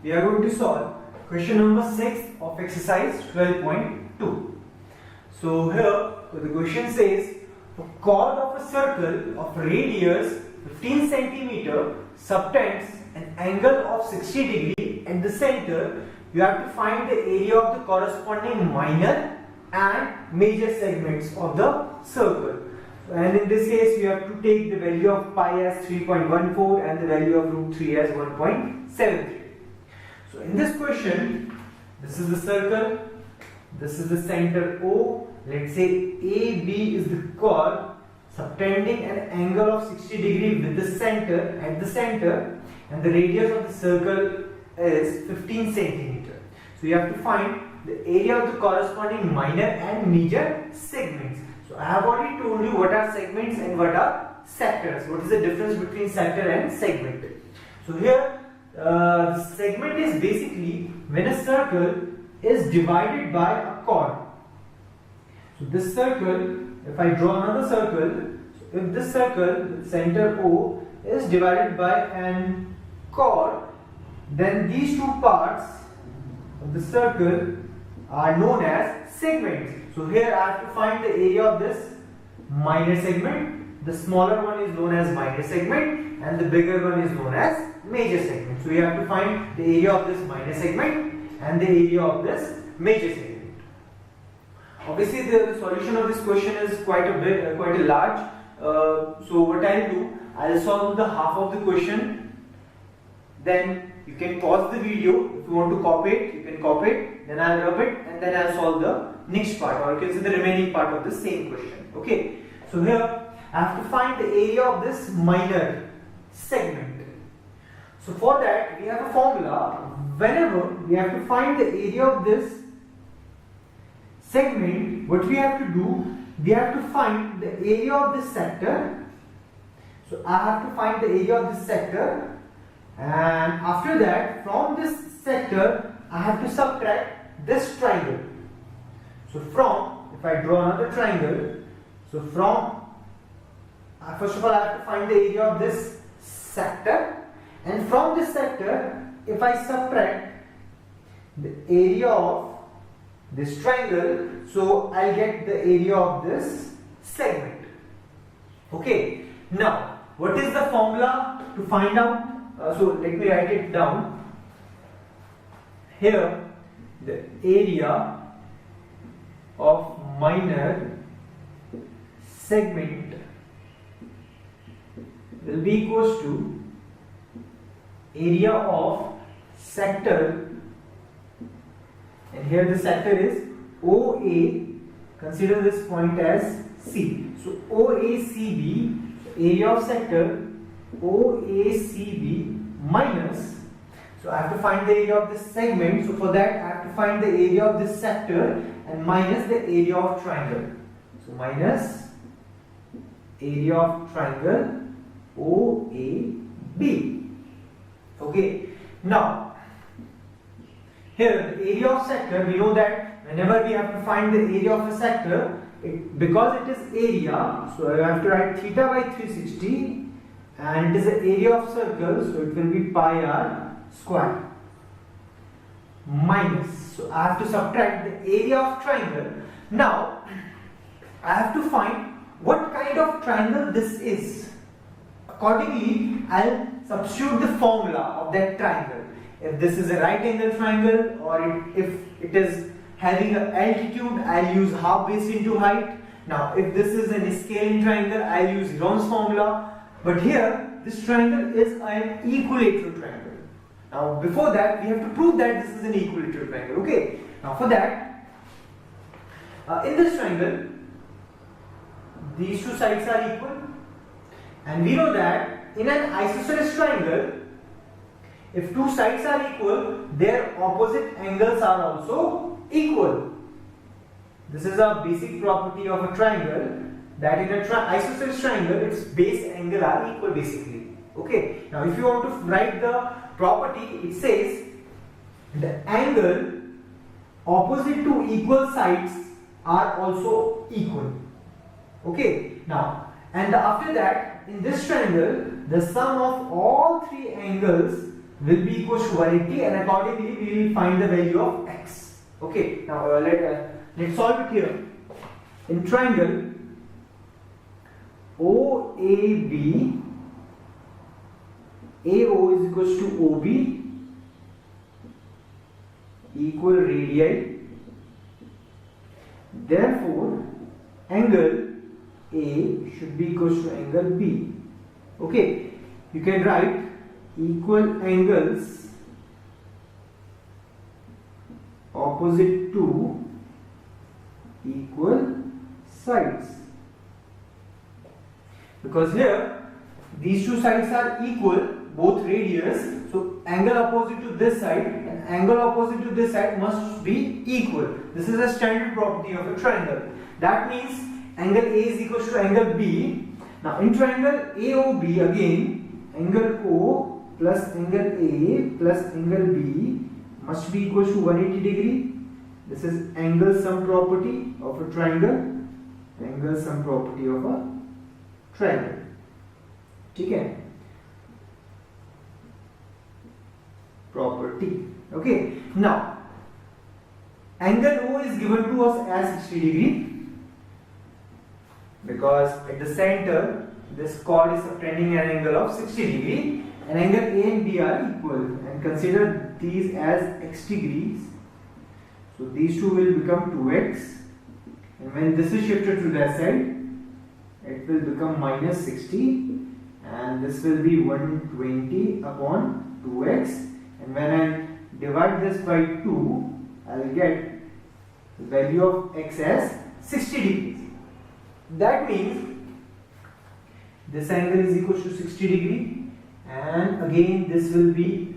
we are going to solve question number 6 of exercise 12.2. So here the question says a chord of a circle of radius 15 centimeter subtends an angle of 60 degree at the center. You have to find the area of the corresponding minor and major segments of the circle. And in this case, you have to take the value of pi as 3.14 and the value of root 3 as 1.73. So in this question, this is the circle, this is the center O. Let's say AB is the chord subtending an angle of 60 degree with the center at the center, and the radius of the circle is 15 centimeter. So you have to find the area of the corresponding minor and major segments. So I have already told you what are segments and what are sectors. What is the difference between sector and segment? So here the segment is basically when a circle is divided by a chord. So this circle, if I draw another circle, so if this circle with center O is divided by an chord, then these two parts of the circle are known as segments. So here I have to find the area of this minor segment. The smaller one is known as minor segment and the bigger one is known as major segment. So you have to find the area of this minor segment and the area of this major segment. Obviously the solution of this question is quite a large. So what I'll do, I'll solve the half of the question. Then you can pause the video. If you want to copy it, you can copy it. Then I'll rub it and then I'll solve the next part, or you can see the remaining part of the same question. Okay. So here I have to find the area of this minor segment. So for that we have a formula. Whenever we have to find the area of this segment, what we have to do, we have to find the area of this sector. So I have to find the area of this sector, and after that from this sector I have to subtract this triangle. So from, if I draw another triangle, so from first of all I have to find the area of this sector, and from this sector if I subtract the area of this triangle, so I'll get the area of this segment. Okay. Now what is the formula to find out? So let me write it down. Here the area of minor segment will be equals to area of sector, and here the sector is OA. Consider this point as C. So OACB, area of sector OACB minus, so I have to find the area of this segment. So for that I have to find the area of this sector and minus the area of triangle. So minus area of triangle OAB. Okay. Now here the area of sector, we know that whenever we have to find the area of a sector, because it is area, so I have to write theta by 360, and it is the area of circle, so it will be pi r square minus, so I have to subtract the area of triangle. Now I have to find what kind of triangle this is. Accordingly I'll substitute the formula of that triangle. If this is a right angle triangle, or if it is having an altitude, I'll use half base into height. Now if this is an scaling triangle, I'll use Ron's formula. But here this triangle is an equilateral triangle. Now before that we have to prove that this is an equilateral triangle. Okay. Now for that, in this triangle these two sides are equal, and we know that in an isosceles triangle, if two sides are equal, their opposite angles are also equal. This is a basic property of a triangle, that in an isosceles triangle its base angle are equal basically. Okay. Now if you want to write the property, it says the angle opposite to equal sides are also equal. Okay. Now and after that, in this triangle the sum of all three angles will be equal to 180, and accordingly we will find the value of x. Okay, now let's solve it here. In triangle OAB, AO is equal to OB equal radii. Therefore, angle A should be equal to angle B. Okay, you can write equal angles opposite to equal sides, because here these two sides are equal, both radius, so angle opposite to this side and angle opposite to this side must be equal. This is a standard property of a triangle. That means angle A is equal to angle B. Now in triangle AOB, again angle O plus angle A plus angle B must be equal to 180 degree. This is angle sum property of a triangle. Angle sum property of a triangle. Okay. Property. Okay. Now, angle O is given to us as 60 degree because at the center this chord is subtending an angle of 60 degree, and angle A and B are equal, and consider these as x degrees. So these two will become 2x, and when this is shifted to that side, it will become minus 60, and this will be 120 upon 2x, and when I divide this by 2, I will get the value of x as 60 degrees. That means this angle is equal to 60 degree, and again it will be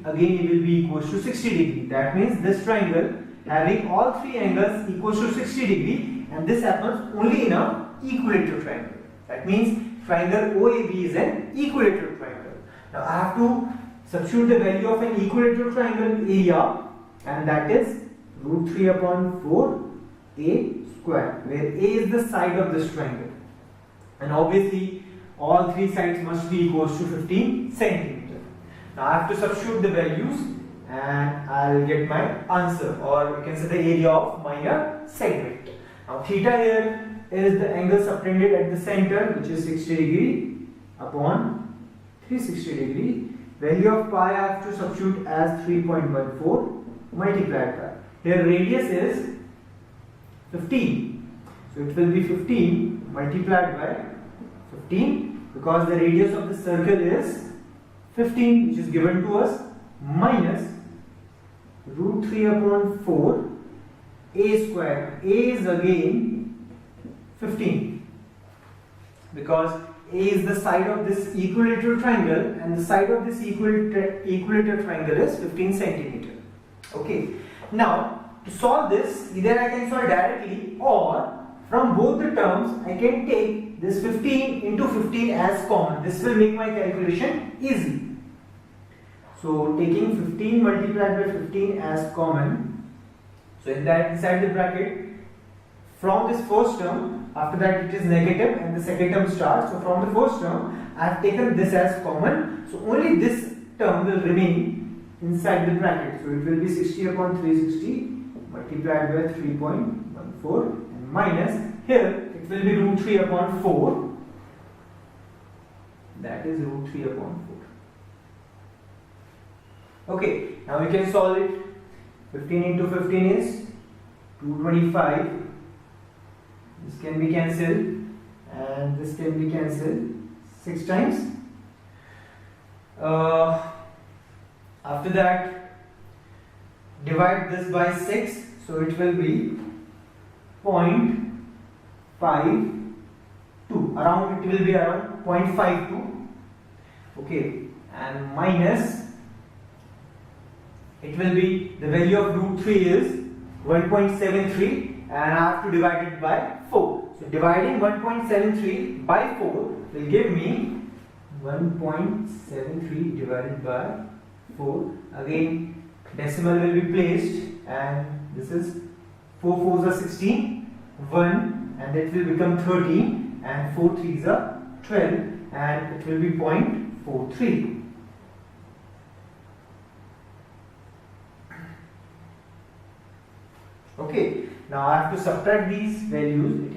equal to 60 degree. That means this triangle having all three angles equal to 60 degree, and this happens only in a equilateral triangle. That means triangle OAB is an equilateral triangle. Now I have to substitute the value of an equilateral triangle area, and that is root 3 upon 4 a square, where a is the side of this triangle, and obviously all three sides must be equal to 15 centimeter. Now I have to substitute the values, and I will get my answer, or you can say the area of minor segment. Now theta here is the angle subtended at the center, which is 60 degree upon 360 degree. Value of pi I have to substitute as 3.14 multiplied by. Here radius is 15, so it will be 15 multiplied by 15, because the radius of the circle is 15, which is given to us, minus root 3 upon 4 a square. A is again 15, because A is the side of this equilateral triangle, and the side of this equilateral triangle is 15 centimeter. Okay. Now to solve this, either I can solve directly, or from both the terms I can take this 15 into 15 as common. This will make my calculation easy. So taking 15 multiplied by 15 as common, so in that inside the bracket, from this first term, after that it is negative and the second term starts. So from the first term I have taken this as common, so only this term will remain inside the bracket. So it will be 60 upon 360 multiplied by 3.14, and minus, here it will be root 3 upon 4, that is root 3 upon 4. Okay, now we can solve it. 15 into 15 is 225. This can be cancelled, and this can be cancelled 6 times. After that, divide this by 6, so it will be 0.52. Around it will be around 0.52. Okay, and minus, it will be, the value of root 3 is 1.73, and I have to divide it by 4. So dividing 1.73 by 4 will give me 1.73 divided by 4. Again decimal will be placed, and this is 4 4s are 16, 1, and it will become 13, and 4 3s are 12, and it will be 0.43. Okay, now I have to subtract these values.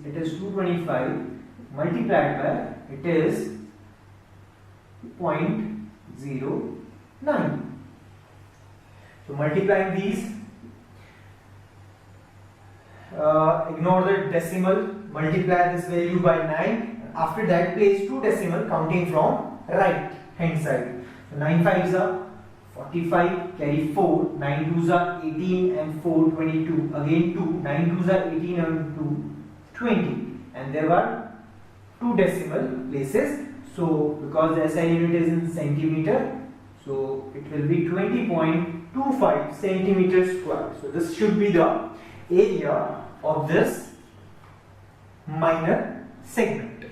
It is 225 multiplied by it is 0.09. So multiplying these, ignore the decimal, multiply this value by 9. After that, place 2 decimal counting from right hand side. So 9 5s are 45, carry 4, 9 2s are 18 and 4 22. Again 2, 9 2s are 18 and 2 20. And there were 2 decimal places. So because the SI unit is in centimeter, so it will be 20.25 centimeters square. So this should be the area of this minor segment.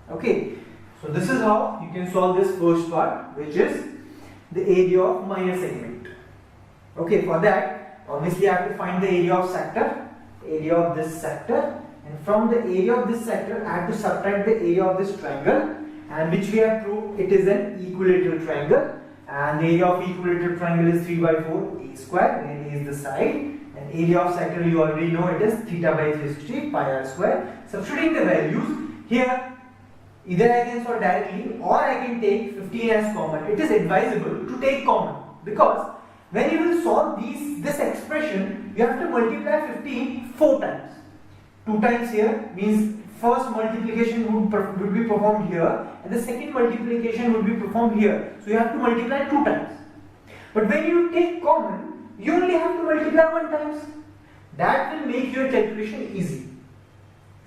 Okay, so this is how you can solve this first part, which is the area of minor segment. Okay, for that obviously I have to find the area of sector, area of this sector, and from the area of this sector I have to subtract the area of this triangle, and which we have proved it is an equilateral triangle, and the area of equilateral triangle is 3 by 4 a square, where a is the side, and area of sector you already know it is theta by 360 pi r square. Substituting the values here, either I can solve directly or I can take 15 as common. It is advisable to take common, because when you will solve this expression, you have to multiply 15 4 times. 2 times here means first multiplication would be performed here, and the second multiplication would be performed here. So you have to multiply 2 times. But when you take common, you only have to multiply 1 times. That will make your calculation easy.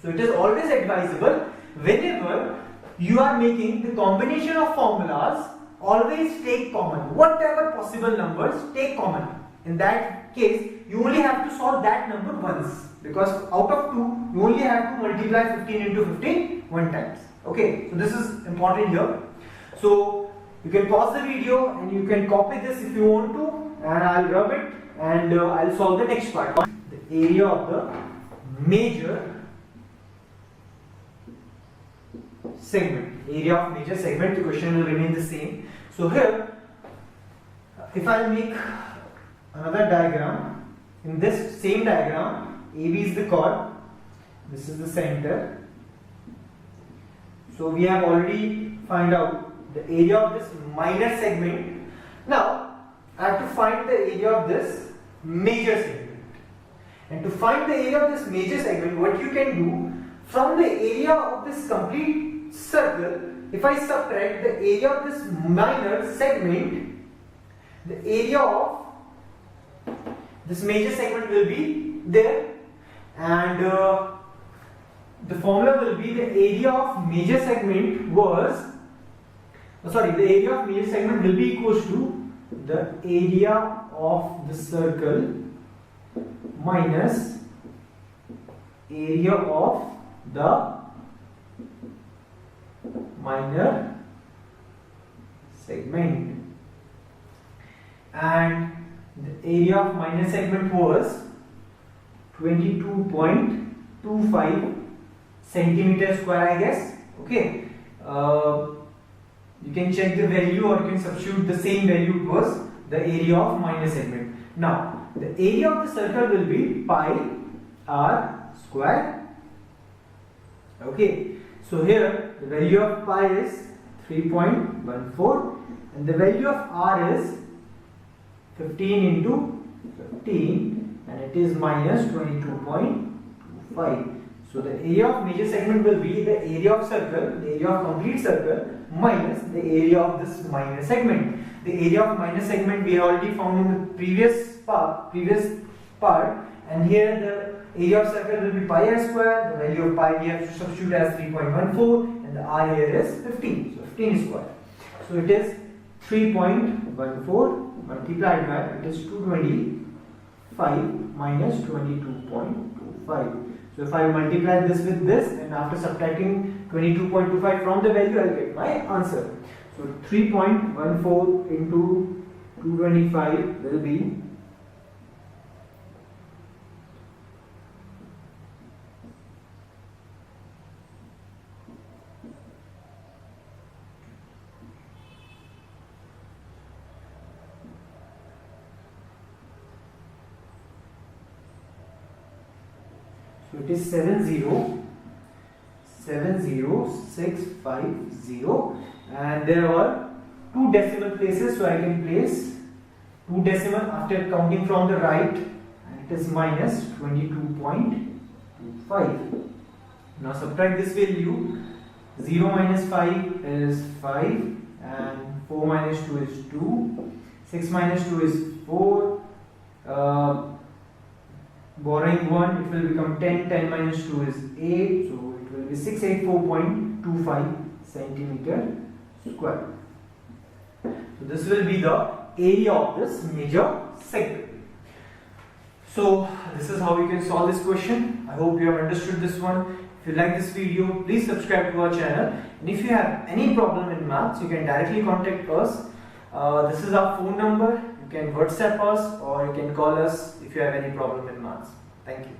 So it is always advisable, whenever you are making the combination of formulas, always take common. Whatever possible numbers, take common. In that case, you only have to solve that number once, because out of 2, you only have to multiply 15 into 15 1 times. Okay, so this is important here. So you can pause the video and you can copy this if you want to, and I'll rub it and I'll solve the next part. The area of the major segment. Area of major segment, the question will remain the same. So here, if I make another diagram, in this same diagram, AB is the chord, this is the center. So we have already found out the area of this minor segment. Now I have to find the area of this major segment. And to find the area of this major segment, what you can do, from the area of this complete circle, if I subtract the area of this minor segment, the area of this major segment will be there, and the formula will be the area of major segment was, the area of major segment will be equals to the area of the circle minus area of the minor segment, and the area of minor segment was 22.25 centimeters square, I guess. Okay, you can check the value or you can substitute the same value towards the area of minor segment. Now the area of the circle will be pi r square. Okay, so here the value of pi is 3.14 and the value of r is 15 into 15, and it is minus 22.25. So the area of major segment will be the area of circle, the area of complete circle, minus the area of this minor segment. The area of minor segment we already found in the previous part, and here the area of circle will be pi r square. The value of pi we have to substitute as 3.14, and the r here is 15. So 15 square. So it is 3.14 multiplied by, it is 225 minus 22.25. So if I multiply this with this, and after subtracting 22.25 from the value, I will get my answer. So 3.14 into 225 will be 3.14 it is 70650, and there are 2 decimal places, so I can place 2 decimal after counting from the right, and it is minus 22.25. Now subtract this value. 0 minus 5 is 5, and 4 minus 2 is 2, 6 minus 2 is 4, borrowing 1, it will become 10, 10 minus 2 is 8, so it will be 684.25 centimeter square. So this will be the area of this major sector. So this is how we can solve this question. I hope you have understood this one. If you like this video, please subscribe to our channel, and if you have any problem in maths, you can directly contact us. This is our phone number. You can WhatsApp us or you can call us if you have any problem in maths. Thank you.